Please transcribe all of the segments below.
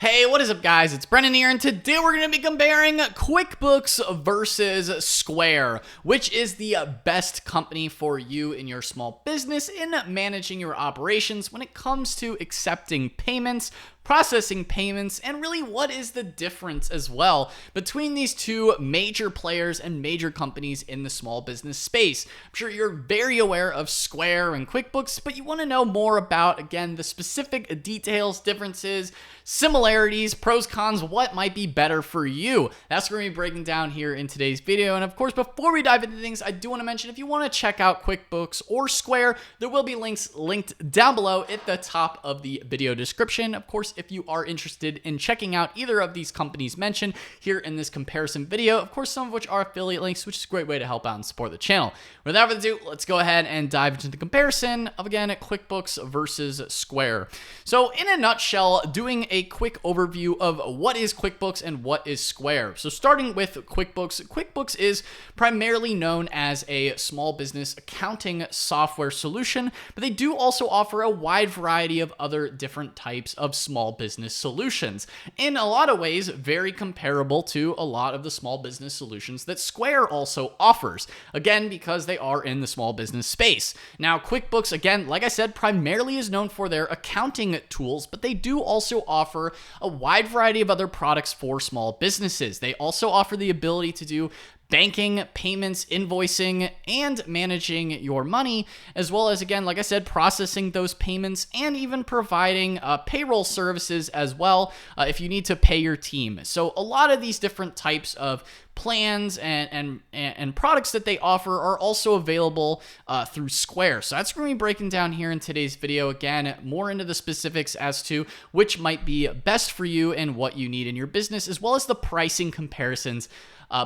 Hey, what is up, guys? It's Brennan here, and today we're going to be comparing QuickBooks versus Square, which is the best company for you in your small business in managing your operations when it comes to accepting payments, processing payments, and really what is the difference as well between these two major players and major companies in the small business space. I'm sure you're very aware of Square and QuickBooks, but you want to know more about, again, the specific details, differences, similarities, pros, cons, what might be better for you. That's what we're going to be breaking down here in today's video. And of course, before we dive into things, I do want to mention if you want to check out QuickBooks or Square, there will be links linked down below at the top of the video description. Of course, if you are interested in checking out either of these companies mentioned here in this comparison video, of course, some of which are affiliate links, which is a great way to help out and support the channel. Without further ado, let's go ahead and dive into the comparison of, again, QuickBooks versus Square. So in a nutshell, doing a quick overview of what is QuickBooks and what is Square. So starting with QuickBooks, QuickBooks is primarily known as a small business accounting software solution, but they do also offer a wide variety of other different types of small business solutions. In a lot of ways, very comparable to a lot of the small business solutions that Square also offers, again, because they are in the small business space. Now, QuickBooks, again, like I said, primarily is known for their accounting tools, but they do also offer a wide variety of other products for small businesses. They also offer the ability to do banking, payments, invoicing, and managing your money, as well as, again, like I said, processing those payments and even providing payroll services as well if you need to pay your team. So a lot of these different types of plans and products that they offer are also available through Square. So that's what we're going to be breaking down here in today's video. Again, more into the specifics as to which might be best for you and what you need in your business, as well as the pricing comparisons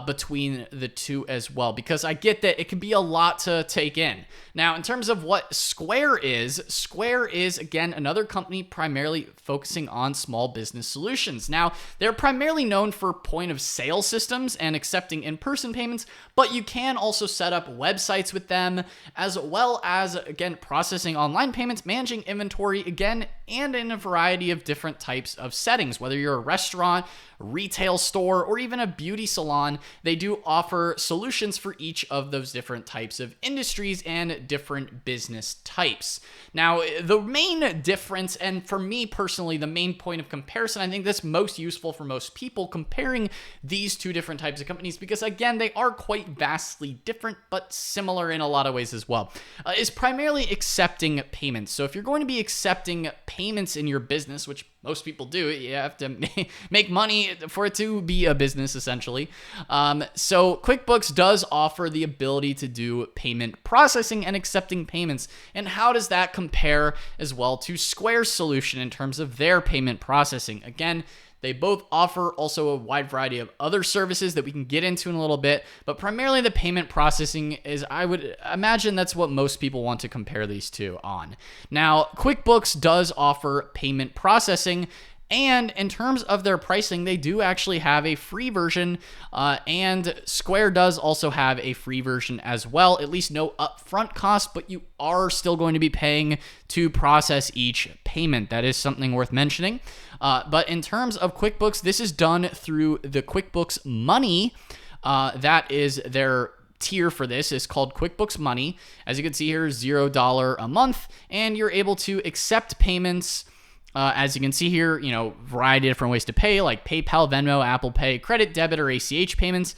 between the two as well, because I get that it can be a lot to take in. Now, in terms of what Square is, again, another company primarily focusing on small business solutions. Now, they're primarily known for point of sale systems and accepting in-person payments, but you can also set up websites with them, as well as, again, processing online payments, managing inventory, again, and in a variety of different types of settings. Whether you're a restaurant, retail store, or even a beauty salon, they do offer solutions for each of those different types of industries and different business types. Now, the main difference, and for me personally, the main point of comparison, I think that's most useful for most people comparing these two different types of companies, because again, they are quite vastly different, but similar in a lot of ways as well, is primarily accepting payments. So if you're going to be accepting payments in your business, which most people do, you have to make money for it to be a business, essentially. So QuickBooks does offer the ability to do payment processing and accepting payments. And how does that compare as well to Square's solution in terms of their payment processing? Again, they both offer also a wide variety of other services that we can get into in a little bit, but primarily the payment processing is, I would imagine, that's what most people want to compare these two on. Now, QuickBooks does offer payment processing, and in terms of their pricing, they do actually have a free version, and Square does also have a free version as well. At least no upfront cost, but you are still going to be paying to process each payment. That is something worth mentioning. But in terms of QuickBooks, this is done through the QuickBooks Money. That is their tier for this, is called QuickBooks Money. As you can see here, $0 a month, and you're able to accept payments. As you can see here, variety of different ways to pay, like PayPal, Venmo, Apple Pay, credit, debit, or ACH payments.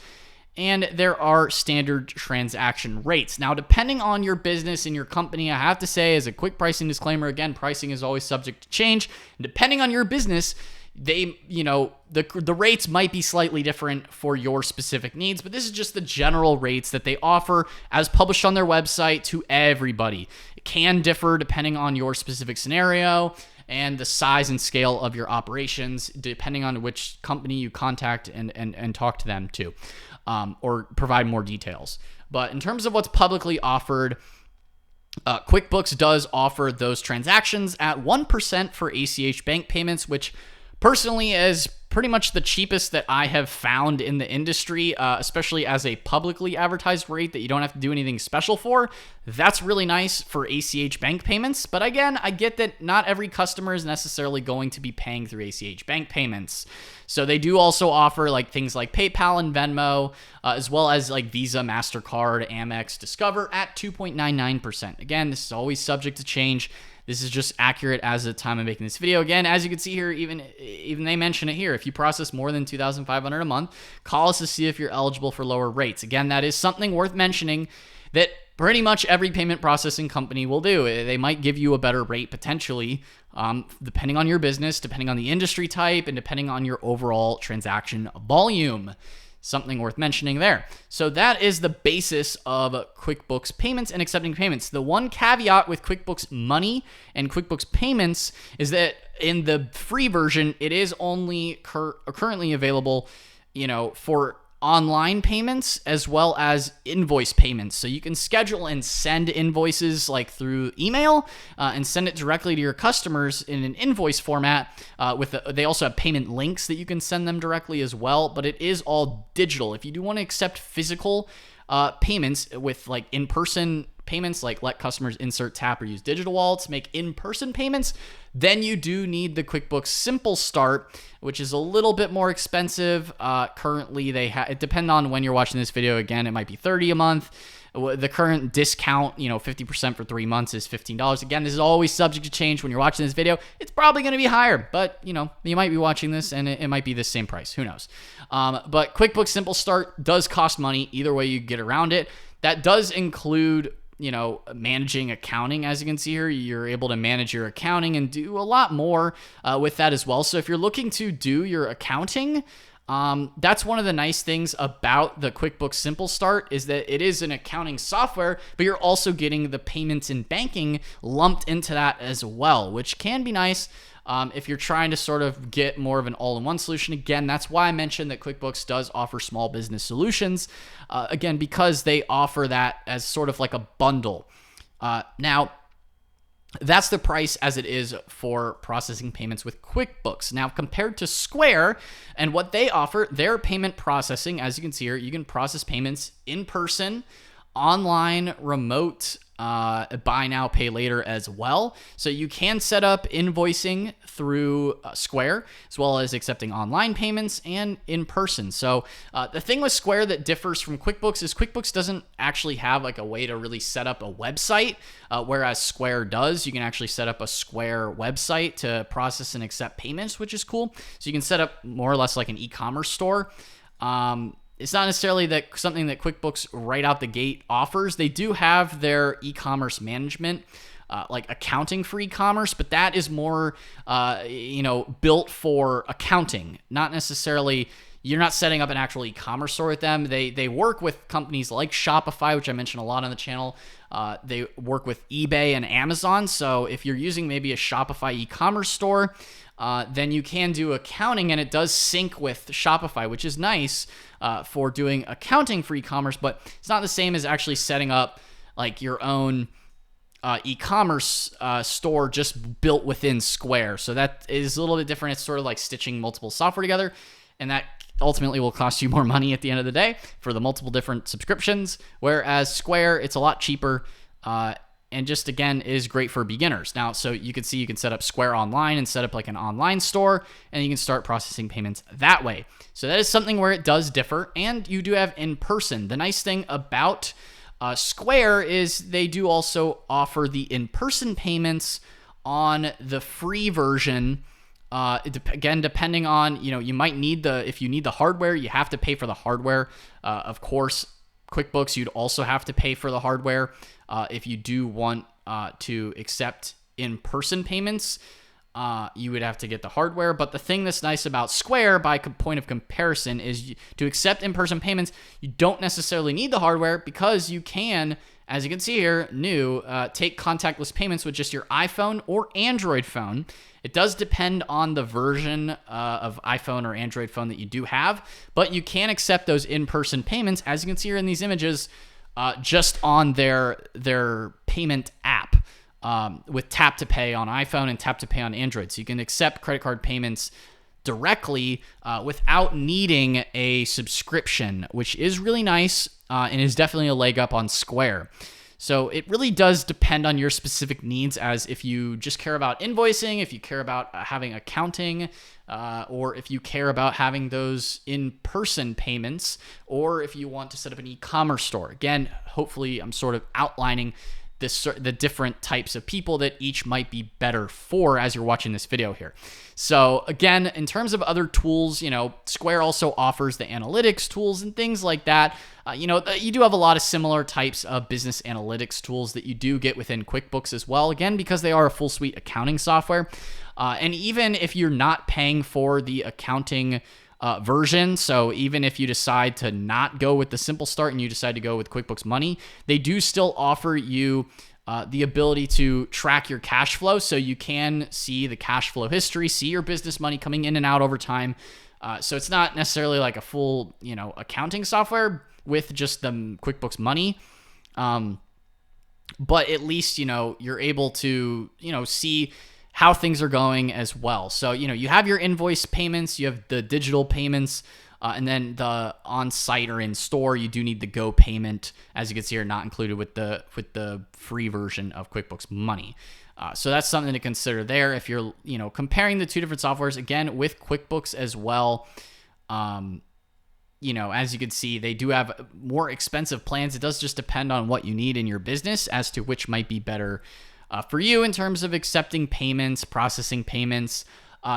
And there are standard transaction rates. Now, depending on your business and your company, I have to say, as a quick pricing disclaimer, again, pricing is always subject to change. And depending on your business, the rates might be slightly different for your specific needs, but this is just the general rates that they offer as published on their website to everybody. It can differ depending on your specific scenario and the size and scale of your operations, depending on which company you contact and talk to them to, or provide more details. But in terms of what's publicly offered, QuickBooks does offer those transactions at 1% for ACH bank payments, which personally is pretty much the cheapest that I have found in the industry, especially as a publicly advertised rate that you don't have to do anything special for. That's really nice for ACH bank payments. But again, I get that not every customer is necessarily going to be paying through ACH bank payments. So they do also offer like things like PayPal and Venmo, as well as like Visa, MasterCard, Amex, Discover at 2.99%. Again, this is always subject to change. This is just accurate as of the time of making this video. Again, as you can see here, even they mention it here. If you process more than $2,500 a month, call us to see if you're eligible for lower rates. Again, that is something worth mentioning that pretty much every payment processing company will do. They might give you a better rate potentially, depending on your business, depending on the industry type, and depending on your overall transaction volume. Something worth mentioning there. So that is the basis of QuickBooks Payments and accepting payments. The one caveat with QuickBooks Money and QuickBooks Payments is that in the free version, it is only currently available, for online payments as well as invoice payments. So you can schedule and send invoices like through email and send it directly to your customers in an invoice format. They also have payment links that you can send them directly as well, but it is all digital. If you do want to accept physical payments with like in-person payments, like let customers insert, tap, or use digital wallets, make in-person payments, then you do need the QuickBooks Simple Start, which is a little bit more expensive. Currently, it depends on when you're watching this video. Again, it might be $30 a month. The current discount, 50% for 3 months is $15. Again, this is always subject to change when you're watching this video. It's probably going to be higher, but you might be watching this and it might be the same price. Who knows? But QuickBooks Simple Start does cost money. Either way you get around it. That does include managing accounting. As you can see here, you're able to manage your accounting and do a lot more with that as well. So if you're looking to do your accounting, that's one of the nice things about the QuickBooks Simple Start is that it is an accounting software, but you're also getting the payments and banking lumped into that as well, which can be nice. If you're trying to sort of get more of an all-in-one solution. Again, that's why I mentioned that QuickBooks does offer small business solutions, again, because they offer that as sort of like a bundle. Now, that's the price as it is for processing payments with QuickBooks. Now, compared to Square and what they offer, their payment processing, as you can see here, you can process payments in person, online, remote, buy now, pay later as well. So you can set up invoicing through Square, as well as accepting online payments and in person. So the thing with Square that differs from QuickBooks is QuickBooks doesn't actually have like a way to really set up a website, whereas Square does. You can actually set up a Square website to process and accept payments, which is cool. So you can set up more or less like an e-commerce store. It's not necessarily something that QuickBooks right out the gate offers. They do have their e-commerce management, like accounting for e-commerce, but that is more, built for accounting, not necessarily. You're not setting up an actual e-commerce store with them. They work with companies like Shopify, which I mentioned a lot on the channel. They work with eBay and Amazon. So if you're using maybe a Shopify e-commerce store, then you can do accounting, and it does sync with Shopify, which is nice for doing accounting for e-commerce, but it's not the same as actually setting up like your own e-commerce store just built within Square. So that is a little bit different. It's sort of like stitching multiple software together, and that ultimately will cost you more money at the end of the day for the multiple different subscriptions, whereas Square, it's a lot cheaper, and just, again, is great for beginners. Now, so you can see you can set up Square Online and set up like an online store, and you can start processing payments that way. So that is something where it does differ, and you do have in-person. The nice thing about Square is they do also offer the in-person payments on the free version. Again, depending on, you might need if you need the hardware, you have to pay for the hardware. Of course, QuickBooks, you'd also have to pay for the hardware if you do want to accept in-person payments. You would have to get the hardware. But the thing that's nice about Square, by point of comparison, is to accept in-person payments, you don't necessarily need the hardware because you can, as you can see here, take contactless payments with just your iPhone or Android phone. It does depend on the version of iPhone or Android phone that you do have, but you can accept those in-person payments, as you can see here in these images, just on their payment app with Tap to Pay on iPhone and Tap to Pay on Android. So you can accept credit card payments directly without needing a subscription, which is really nice and is definitely a leg up on Square. So it really does depend on your specific needs, as if you just care about invoicing, if you care about having accounting, or if you care about having those in-person payments, or if you want to set up an e-commerce store. Again, hopefully I'm sort of outlining the different types of people that each might be better for as you're watching this video here. So again, in terms of other tools, Square also offers the analytics tools and things like that. You do have a lot of similar types of business analytics tools that you do get within QuickBooks as well, again, because they are a full suite accounting software. And even if you're not paying for the accounting version, so even if you decide to not go with the Simple Start and you decide to go with QuickBooks Money, they do still offer you the ability to track your cash flow, so you can see the cash flow history, see your business money coming in and out over time. So it's not necessarily like a full, accounting software with just the QuickBooks Money. But at least, you're able to, see how things are going as well. So, you have your invoice payments, you have the digital payments, and then the on-site or in-store, you do need the Go payment, as you can see here, not included with the free version of QuickBooks Money. So that's something to consider there if you're, comparing the two different softwares. Again, with QuickBooks as well, as you can see, they do have more expensive plans. It does just depend on what you need in your business as to which might be better for you in terms of accepting payments, processing payments.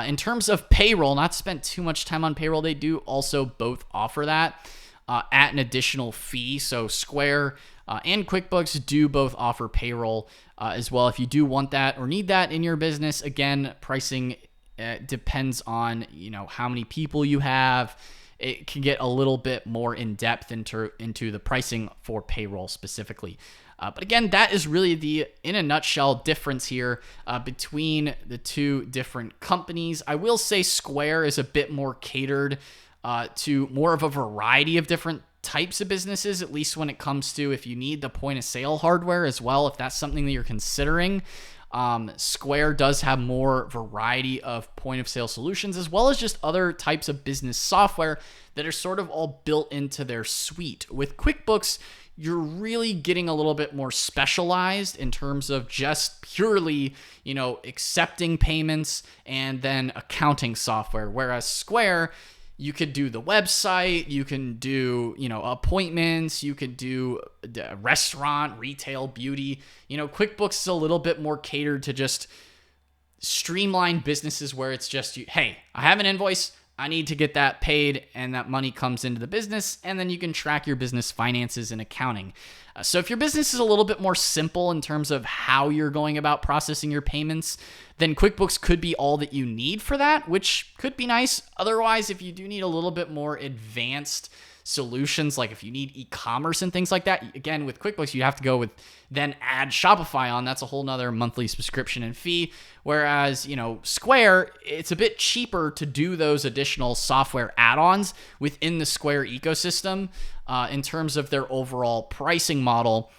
In terms of payroll, not to spend too much time on payroll, they do also both offer that at an additional fee. So Square and QuickBooks do both offer payroll as well. If you do want that or need that in your business, again, pricing depends on how many people you have. It can get a little bit more in depth into the pricing for payroll specifically. But again, that is really in a nutshell, difference here between the two different companies. I will say Square is a bit more catered to more of a variety of different types of businesses, at least when it comes to if you need the point of sale hardware as well, if that's something that you're considering. Square does have more variety of point of sale solutions, as well as just other types of business software that are sort of all built into their suite. With QuickBooks, you're really getting a little bit more specialized in terms of just purely, accepting payments and then accounting software. Whereas Square, you could do the website, you can do, appointments, you could do restaurant, retail, beauty. QuickBooks is a little bit more catered to just streamlined businesses where it's just, hey, I have an invoice, I need to get that paid, and that money comes into the business, and then you can track your business finances and accounting. So if your business is a little bit more simple in terms of how you're going about processing your payments, then QuickBooks could be all that you need for that, which could be nice. Otherwise, if you do need a little bit more advanced solutions, like if you need e-commerce and things like that, again, with QuickBooks, you have to go with then add Shopify on. That's a whole nother monthly subscription and fee. Whereas, Square, it's a bit cheaper to do those additional software add-ons within the Square ecosystem in terms of their overall pricing model.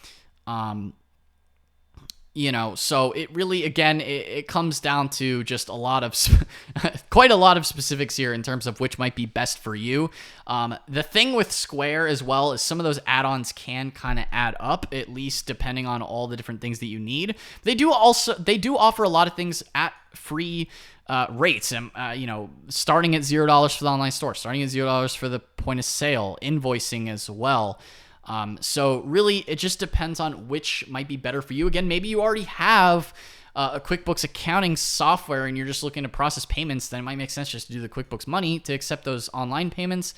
So it really, again, it comes down to just a lot of, quite a lot of specifics here in terms of which might be best for you. The thing with Square as well is some of those add-ons can kind of add up, at least depending on all the different things that you need. They do offer a lot of things at free rates, and starting at $0 for the online store, starting at $0 for the point of sale, invoicing as well. So really, it just depends on which might be better for you. Again, maybe you already have a QuickBooks accounting software and you're just looking to process payments, then it might make sense just to do the QuickBooks Money to accept those online payments.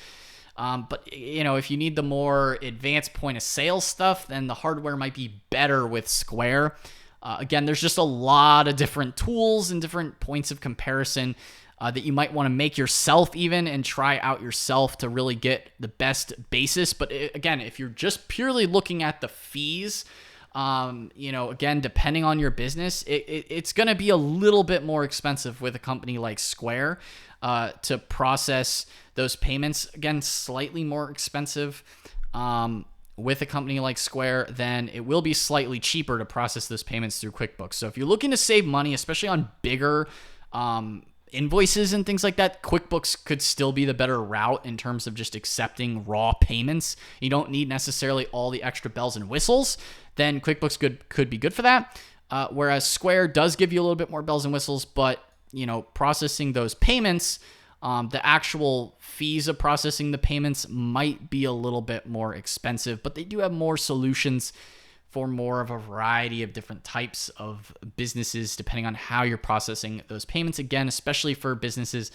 But if you need the more advanced point of sale stuff, then the hardware might be better with Square. Again, there's just a lot of different tools and different points of comparison that you might want to make yourself even and try out yourself to really get the best basis. But again, if you're just purely looking at the fees, again, depending on your business, it's going to be a little bit more expensive with a company like Square to process those payments. Again, slightly more expensive with a company like Square, then it will be slightly cheaper to process those payments through QuickBooks. So if you're looking to save money, especially on bigger invoices and things like that, QuickBooks could still be the better route in terms of just accepting raw payments. You don't need necessarily all the extra bells and whistles. Then QuickBooks could be good for that. Whereas Square does give you a little bit more bells and whistles, but processing those payments, the actual fees of processing the payments might be a little bit more expensive, but they do have more solutions for more of a variety of different types of businesses, depending on how you're processing those payments. Again, especially for businesses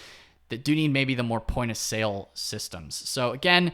that do need maybe the more point of sale systems. So again,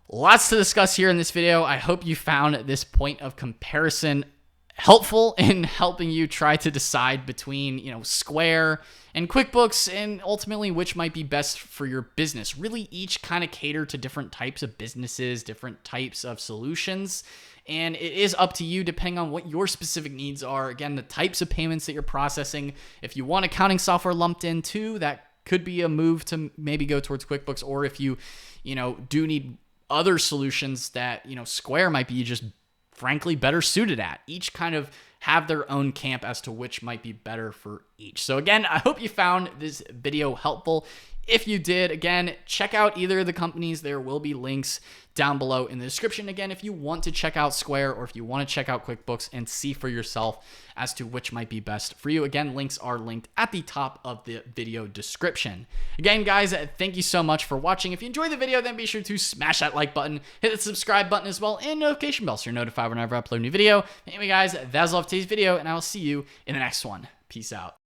lots to discuss here in this video. I hope you found this point of comparison helpful in helping you try to decide between, Square and QuickBooks, and ultimately which might be best for your business. Really, each kind of cater to different types of businesses, different types of solutions. And it is up to you depending on what your specific needs are. Again, the types of payments that you're processing. If you want accounting software lumped in too, that could be a move to maybe go towards QuickBooks. Or if you, do need other solutions that, Square might be just frankly better suited at. Each kind of have their own camp as to which might be better for each. So again, I hope you found this video helpful. If you did, again, check out either of the companies. There will be links down below in the description. Again, if you want to check out Square or if you want to check out QuickBooks and see for yourself as to which might be best for you. Again, links are linked at the top of the video description. Again, guys, thank you so much for watching. If you enjoyed the video, then be sure to smash that like button, hit the subscribe button as well, and notification bell so you're notified whenever I upload a new video. Anyway, guys, that's all of today's video, and I will see you in the next one. Peace out.